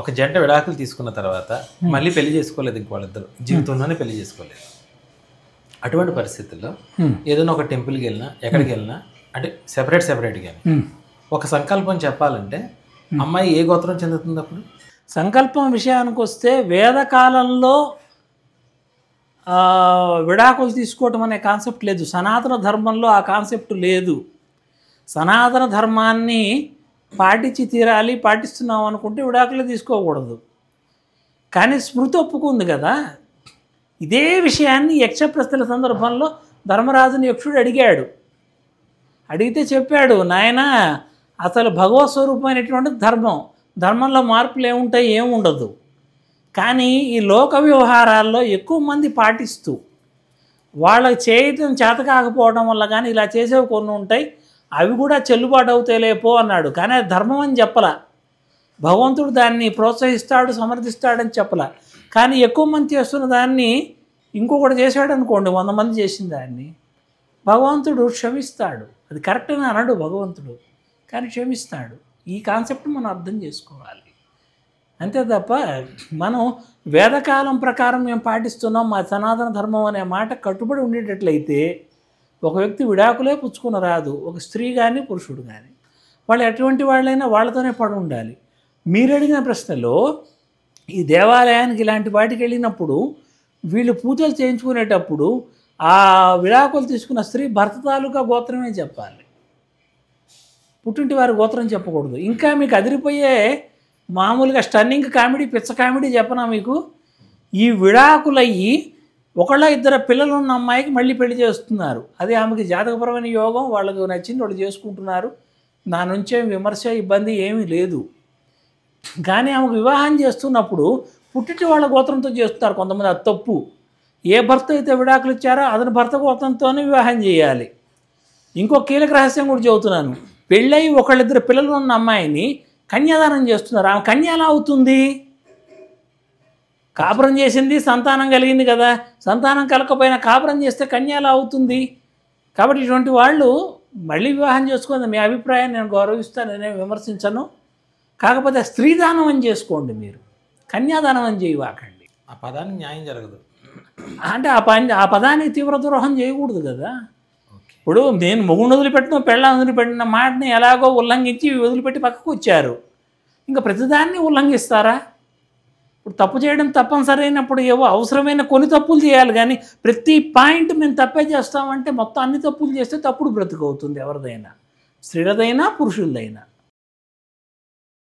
ఒక జంట విడాకులు తీసుకున్న తర్వాత మళ్ళీ పెళ్లి చేసుకోలేదు ఇంక వాళ్ళిద్దరు జీవితంలోనే పెళ్లి చేసుకోలేదు. అటువంటి పరిస్థితుల్లో ఏదైనా ఒక టెంపుల్కి వెళ్ళినా ఎక్కడికి వెళ్ళినా అంటే సెపరేట్గా ఒక సంకల్పం చెప్పాలంటే అమ్మాయి ఏ గోత్రం చెందుతుంది అప్పుడు? సంకల్పం విషయానికి వస్తే వేదకాలంలో విడాకులు తీసుకోవటం అనే కాన్సెప్ట్ లేదు. సనాతన ధర్మంలో ఆ కాన్సెప్ట్ లేదు. సనాతన ధర్మాన్ని పాటించి తీరాలి, పాటిస్తున్నాం అనుకుంటే విడాకులు తీసుకోకూడదు. కానీ స్మృతి ఒప్పుకుంది కదా. ఇదే విషయాన్ని యక్షప్రశ్నల సందర్భంలో ధర్మరాజుని యక్షుడు అడిగాడు. అడిగితే చెప్పాడు, నాయన అసలు భగవత్ స్వరూపమైనటువంటి ధర్మంలో మార్పులు ఏముంటాయి, ఏముండదు. కానీ ఈ లోక వ్యవహారాల్లో ఎక్కువ మంది పాటిస్తూ వాళ్ళకి చేయటం చేత కాకపోవడం వల్ల కానీ ఇలా చేసేవి కొన్ని ఉంటాయి, అవి కూడా చెల్లుబాటు అవుతాయిలేపో అన్నాడు. కానీ అది ధర్మం అని చెప్పలా. భగవంతుడు దాన్ని ప్రోత్సహిస్తాడు, సమర్థిస్తాడని చెప్పలా. కానీ ఎక్కువ మంది చేస్తున్న దాన్ని ఇంకొకటి చేశాడు అనుకోండి, 100 మంది చేసిన దాన్ని భగవంతుడు క్షమిస్తాడు. అది కరెక్ట్ అని అనడు భగవంతుడు, కానీ క్షమిస్తాడు. ఈ కాన్సెప్ట్ మనం అర్థం చేసుకోవాలి. అంతే తప్ప మనం వేదకాలం ప్రకారం మేము పాటిస్తున్నాం, మా సనాతన ధర్మం అనే మాట కట్టుబడి ఉండేటట్లయితే ఒక వ్యక్తి విడాకులే పుచ్చుకుని రాదు. ఒక స్త్రీ కానీ పురుషుడు కానీ వాళ్ళు ఎటువంటి వాళ్ళైనా వాళ్ళతోనే పడి ఉండాలి. మీరు అడిగిన ప్రశ్నలో ఈ దేవాలయానికి ఇలాంటి వాటికి వెళ్ళినప్పుడు వీళ్ళు పూజలు చేయించుకునేటప్పుడు ఆ విడాకులు తీసుకున్న స్త్రీ భర్త తాలూకా గోత్రమే చెప్పాలి, పుట్టింటి వారి గోత్రం చెప్పకూడదు. ఇంకా మీకు అదిరిపోయే మామూలుగా స్టన్నింగ్ కామెడీ, పిచ్చ కామెడీ చెప్పనా మీకు? ఈ విడాకులయ్యి ఒకళ్ళ ఇద్దరు పిల్లలు ఉన్న అమ్మాయికి మళ్ళీ పెళ్లి చేస్తున్నారు. అది ఆమెకి జాతకపరమైన యోగం, వాళ్ళకు నచ్చింది వాళ్ళు చేసుకుంటున్నారు. నా నుంచే విమర్శ, ఇబ్బంది ఏమీ లేదు. కానీ ఆమెకు వివాహం చేస్తున్నప్పుడు పుట్టింటి వాళ్ళ గోత్రంతో చేస్తున్నారు కొంతమంది. అది తప్పు. ఏ భర్త అయితే విడాకులు ఇచ్చారో అతని భర్త గోత్రంతోనే వివాహం చేయాలి. ఇంకో కీలక రహస్యం కూడా చెబుతున్నాను. పెళ్ళయి ఒకళ్ళిద్దరు పిల్లలు ఉన్న అమ్మాయిని కన్యాదానం చేస్తున్నారు. ఆమె కన్య ఎలా అవుతుంది? కాపురం చేసింది, సంతానం కలిగింది కదా. సంతానం కలకపోయినా కాపురం చేస్తే కన్య ఎలా అవుతుంది? కాబట్టి ఇటువంటి వాళ్ళు మళ్ళీ వివాహం చేసుకోండి. మీ అభిప్రాయాన్ని నేను గౌరవిస్తాను, నేనేం విమర్శించను. కాకపోతే స్త్రీదానం అని చేసుకోండి, మీరు కన్యాదానం అని చేయవాకండి. ఆ పదానికి న్యాయం జరగదు అంటే ఆ పదానికి తీవ్ర ద్రోహం చేయకూడదు కదా. ఇప్పుడు నేను మొగుడు వదిలిపెట్టిన పెళ్ళాన్ని వదిలిపెట్టిన మాటని ఎలాగో ఉల్లంఘించి వదిలిపెట్టి పక్కకు వచ్చారు. ఇంకా ప్రతిదాన్ని ఉల్లంఘిస్తారా? ఇప్పుడు తప్పు చేయడం తప్పనిసరి అయినప్పుడు ఏవో అవసరమైన కొన్ని తప్పులు చేయాలి. కానీ ప్రతి పాయింట్ మేము తప్పే చేస్తామంటే మొత్తం అన్ని తప్పులు చేస్తే తప్పుడు బ్రతుకు అవుతుంది. ఎవరిదైనా, స్త్రీలదైనా పురుషులదైనా.